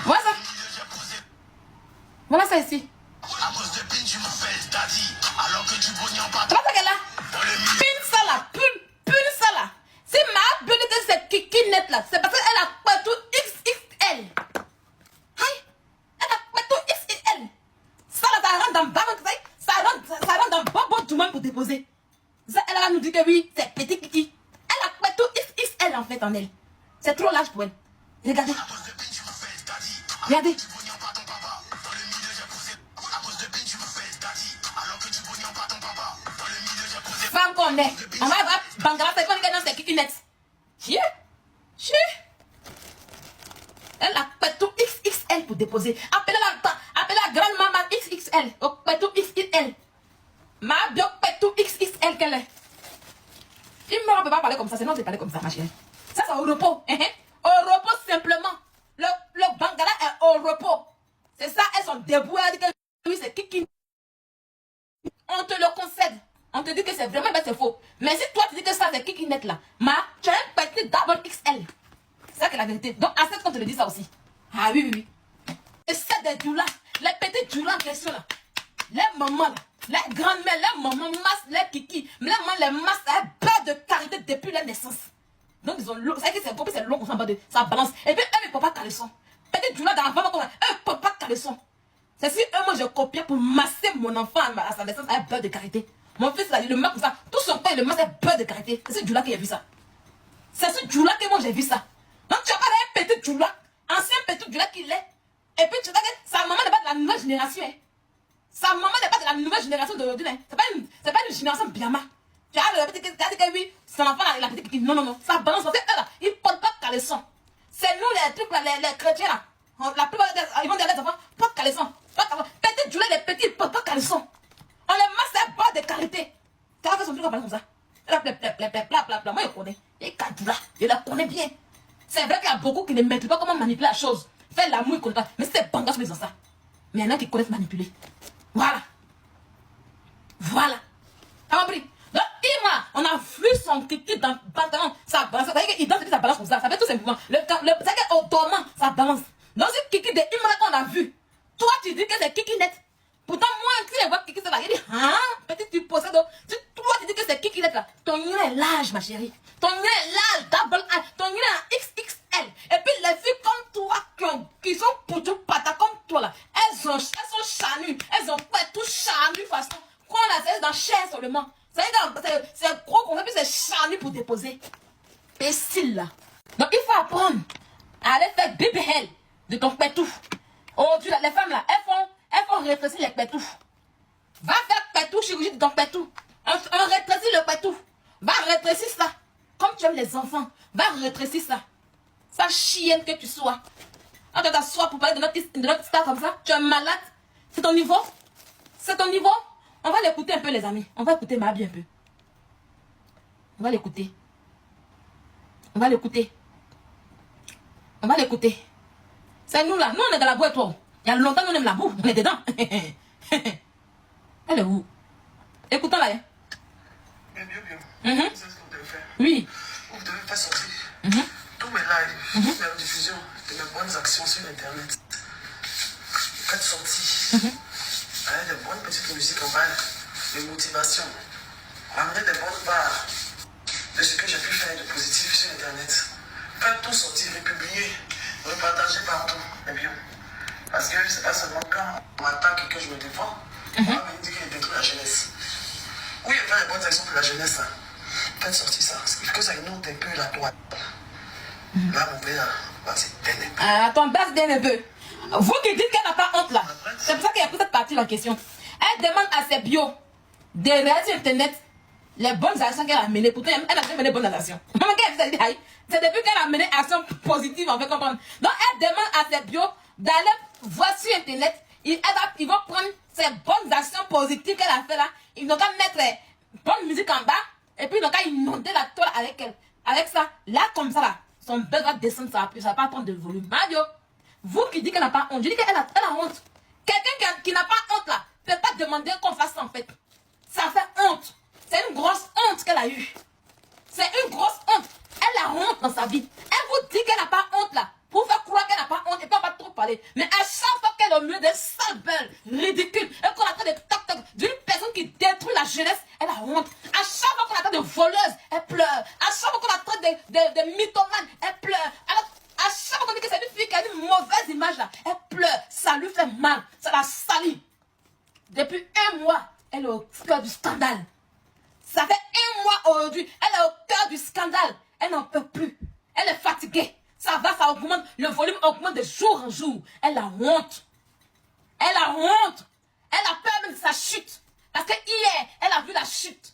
Voilà ça. Voilà ça ici. À cause de Pin, tu m'appelles Daddy. Alors que tu bognes pas. Tu vois ça qu'elle a? Pune ça là. Pune ça là. Si ma bulle de cette kiki net là, c'est parce qu'elle a pas tout XXL. Hein? Elle a pas tout XXL. Ça là, ça rentre dans Babon, ça rentre dans Babon du monde pour déposer. Ça, elle va nous dire que oui, c'est petit kiki. Elle a pas tout XXL en fait en elle. C'est trop large pour elle. Regardez. Regardez. Femme qu'on est. On va voir Bangala, c'est pas une c'est qui net. Chier. Chier. Elle a pas tout XXL pour déposer. Appelez la grande maman XXL. Pas tout XXL. Ma bio pas tout XXL qu'elle est. Il ne peut pas parler comme ça, sinon je vais parler comme ça, ma chérie. Ça, c'est au repos. Au repos, simplement. Le Bangala est au repos. C'est ça, elles sont debout. Elle dit que oui, c'est qui. On te le concède. On te dit que c'est vraiment, c'est faux. Mais si toi, tu dis que ça, c'est qui net là. Tu as un petit double XL. C'est ça qui est la vérité. Donc, à cette qu'on te le dit ça aussi. Ah oui, oui, oui. Et c'est des doulas. Les petits doulas en question là. Les mamans là. Les grandes-mères, les mamans masses, les kiki. Les mamans, les masses, elles perdent de carité depuis la naissance. Donc, ils ont l'eau. C'est compris, c'est long qu'on s'en bat de. Ça balance. Et puis, eux, ils ne peuvent pas caleçon. Petit doulas dans la femme, eux, ils ne peuvent pas caleçon. C'est si eux, moi, je copiais pour masser mon enfant à sa naissance, elle peur de carité. Mon fils, là, il le masse comme ça. Tout son temps, il le masse, elle peur de carité. C'est ce Djoula qui a vu ça. C'est ce Djoula que moi, j'ai vu ça. Donc, tu as pas un petit Djoula, ancien petit Djoula qu'il est. Et puis, tu vois que sa maman n'est pas de la nouvelle génération. Hein. Sa maman n'est pas de la nouvelle génération d'aujourd'hui. Hein. C'est pas une génération Biama. Tu as le petit qui a dit que oui, son enfant, là, il a petit qui. Non, non, non. Ça balance. Parce que eux, là, ils ne portent pas de caleçon. C'est nous, les trucs, là, les chrétiens, là. La plupart ils vont dire les enfants, pas de caleçon. Petit Djoula, les petits, ils ne portent pas de caleçon. On les masse à bas de qualité. Tu as fait son truc comme ça. Moi, je connais. Les Kadjoula, je la connais bien. C'est vrai qu'il y a beaucoup qui ne maîtrisent pas comment manipuler la chose. Faire l'amour, ils ne connaissent pas. Mais c'est Banga qui faisant ça. Mais il y en a qui connaissent manipuler. Voilà. Voilà. T'as compris? Donc, on a vu son kiki dans le pantalon. Ça balance. Il danse et ça balance comme ça. Ça fait tout simplement. C'est qu'au dormant, ça balance. Dans ce kiki de Imra qu'on a vu. Toi, tu dis que c'est kiki net. Pourtant, moi, si je vois Kiki, ça va. Il dit, hein, petit, tu possèdes. Si toi, tu dis que c'est Kiki là, ton numéro est large, ma chérie. Ton numéro est large, double A. Ton numéro est XXL. Et puis, les filles comme toi, qui sont pour tout pata comme toi là, elles sont charnues. Elles ont pas tout charnu façon. Quand on la fait dans chair seulement. C'est gros qu'on fait, puis c'est charnu pour déposer. Et style là. Donc, il faut apprendre à aller faire baby hell de ton pétou. Aujourd'hui, les femmes là, elles font rétrécir les pétoufs. Va faire pétou, chirurgie de ton pétou. On rétrécit le pétou. Va rétrécir ça. Comme tu aimes les enfants. Va rétrécir ça. Ça chienne que tu sois. Quand tu t'assois pour parler de notre star comme ça, tu es malade. C'est ton niveau. C'est ton niveau. On va l'écouter un peu, les amis. On va écouter Mabi un peu. On va l'écouter. On va l'écouter. On va l'écouter. C'est nous là. Nous, on est dans la boîte, toi. Il y a longtemps, nous, on aime la boue. On est dedans. Elle est où? Écoutons-la. Hein. Bien. C'est ce que vous devez faire. Oui. Vous devez faire sortir tous mes lives, mes rediffusions de mes bonnes actions sur Internet. Faites sortir. Avec des bonnes petites musiques en bas, de motivation. Amenez des bonnes barres de ce que j'ai pu faire de positif sur Internet. Faites tout sortir, les publier, repartager partout. Et bien. Parce que c'est pas seulement quand on m'attaque et que je me défends, on va me dire qu'il détruit la jeunesse. Oui, il fait les bonnes actions pour la jeunesse. Là. Faites sortir ça. Parce que ça inonde un peu la droite. Là, mon père, c'est un peu. Ah, ton base d'un un peu. Vous qui dites qu'elle n'a pas honte là. C'est pour ça qu'il y a pris cette partie en question. Elle demande à ses bios de regarder sur Internet les bonnes actions qu'elle a menées. Pourtant, elle a fait mener bonnes actions. C'est depuis qu'elle a mené actions positives, on fait comprendre. Donc, elle demande à ses bios d'aller voir sur Internet. Ils vont prendre ces bonnes actions positives qu'elle a fait là. Ils n'ont qu'à mettre bonne musique en bas. Et puis, ils n'ont qu'à inonder la toile avec elle. Avec ça, là, comme ça, là, son buzz va descendre, ça va pas prendre de volume. Mario, vous qui dites qu'elle n'a pas honte, je dis qu'elle a honte. Quelqu'un qui n'a pas honte là, ne peut pas demander qu'on fasse ça en fait. Ça fait honte. C'est une grosse honte qu'elle a eue. C'est une grosse honte. Elle a honte dans sa vie. Elle vous dit qu'elle n'a pas honte là. Pour faire croire qu'elle n'a pas parler. Mais à chaque fois qu'elle est au milieu des sales belles, ridicules, et qu'on attend des toc-toc d'une personne qui détruit la jeunesse, elle a honte. À chaque fois qu'on attend des voleuses, elle pleure. À chaque fois qu'on attend des mythomanes, elle pleure. Alors, à chaque fois qu'on dit que c'est une fille qui a une mauvaise image là, elle pleure. Ça lui fait mal. Ça la salit. Depuis un mois, elle est au cœur du scandale. Ça fait un mois aujourd'hui, elle est au cœur du scandale. Elle n'en peut plus. Elle est fatiguée. Ça va, ça augmente. Le volume augmente de jour en jour. Elle a honte. Elle a honte. Elle a peur même de sa chute. Parce que hier, elle a vu la chute.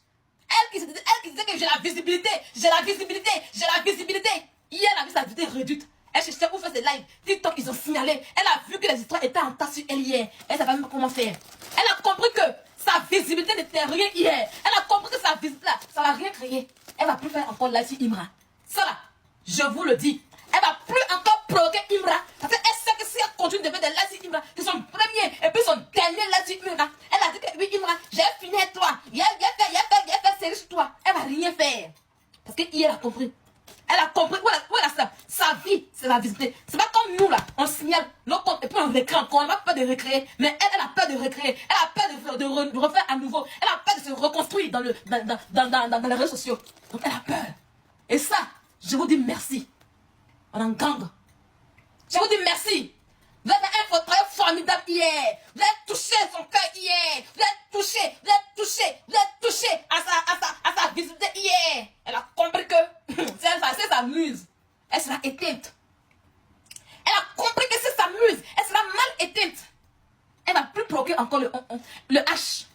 Elle qui disait que j'ai la visibilité. J'ai la visibilité. J'ai la visibilité. Hier, elle a vu sa visibilité réduite. Elle cherchait où faire ses lives. TikTok, ils ont signalé. Elle a vu que les histoires étaient en tas sur elle hier. Elle ne savait même pas comment faire. Elle a compris que sa visibilité n'était rien hier. Elle a compris que sa visibilité, là, ça ne va rien créer. Elle ne va plus faire encore live sur Imra. Ça là, je vous le dis. Elle ne va plus encore provoquer Imra. Parce qu'elle sait que si elle continue de faire des lives sur Imra, c'est son premier et puis son dernier live sur Imra. Elle a dit que oui, Imra, j'ai fini avec toi. Il a fait série sur toi. Elle ne va rien faire. Parce que hier, elle a compris. Elle a compris où elle a sa vie, c'est la visibilité. C'est pas comme nous là, on signale nos comptes et puis on recrée encore. On n'a pas peur de recréer, mais elle a peur de recréer. Elle a peur de refaire à nouveau. Elle a peur de se reconstruire dans les réseaux sociaux. Donc elle a peur. Et ça, je vous dis merci. On en gang. Je vous dis merci. Vous avez un travail formidable hier. Vous avez touché son cœur hier. Vous avez touché à sa visibilité hier. Elle a compris que c'est sa muse. Elle sera éteinte. Elle a compris que c'est sa muse. Elle sera mal éteinte. Elle va plus provoquer encore le H.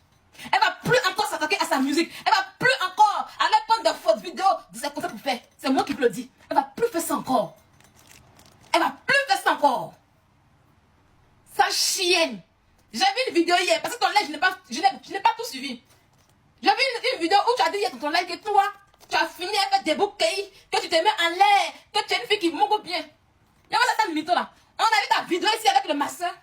Elle va plus encore s'attaquer à sa musique. Elle va plus encore aller prendre des fausses vidéos de ses conseils pour faire. C'est moi qui vous le dis. Elle va plus faire ça encore. Elle va plus faire ça encore. Sa chienne. J'ai vu une vidéo hier, parce que ton live, je n'ai pas tout suivi. J'ai vu une vidéo où tu as dit hier dans ton live que toi, tu as fini avec des bouquets, que tu te mets en l'air, que tu es une fille qui monte bien. Il y avait ça mytho là. On a vu ta vidéo ici avec le masseur.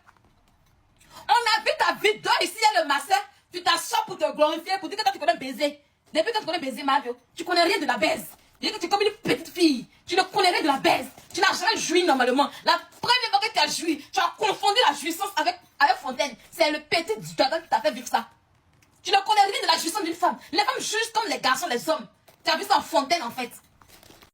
On a vu ta vidéo ici avec le masseur. Tu t'assois pour te glorifier, pour dire que toi tu connais baiser. Depuis que tu connais baiser, Mario, tu connais rien de la baise. Tu dis que tu es comme une petite fille. Tu ne connais rien de la baise. Tu n'as jamais joui normalement. La première fois que tu as joui, tu as confondu la jouissance avec Fontaine. C'est le petit du dragon qui t'a fait vivre ça. Tu ne connais rien de la jouissance d'une femme. Les femmes jouissent comme les garçons, les hommes. Tu as vu ça en Fontaine en fait.